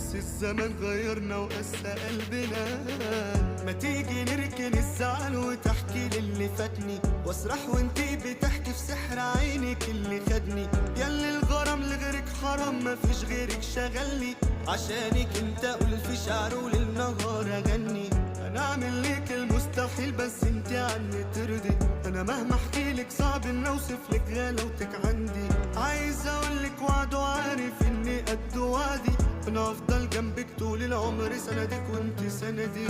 بس الزمن غيرنا وقسى قلبنا. ما تيجي نركن الزعل وتحكي للي فاتني، واسرح وانتي بتحكي في سحر عينك اللي خدني. ياللي الغرام لغيرك حرام مفيش غيرك شغلني، عشانك انت اقول في شعر وللنهار اغني. انا اعمل ليك المستحيل بس انتي عني ترضي. انا مهما احكيلك صعب ان اوصف لك غلاوتك عندي. عايز اقولك وعد وعارف اني قد وعدي، انا افضل جنبك طول العمر سندك وانتي سندي.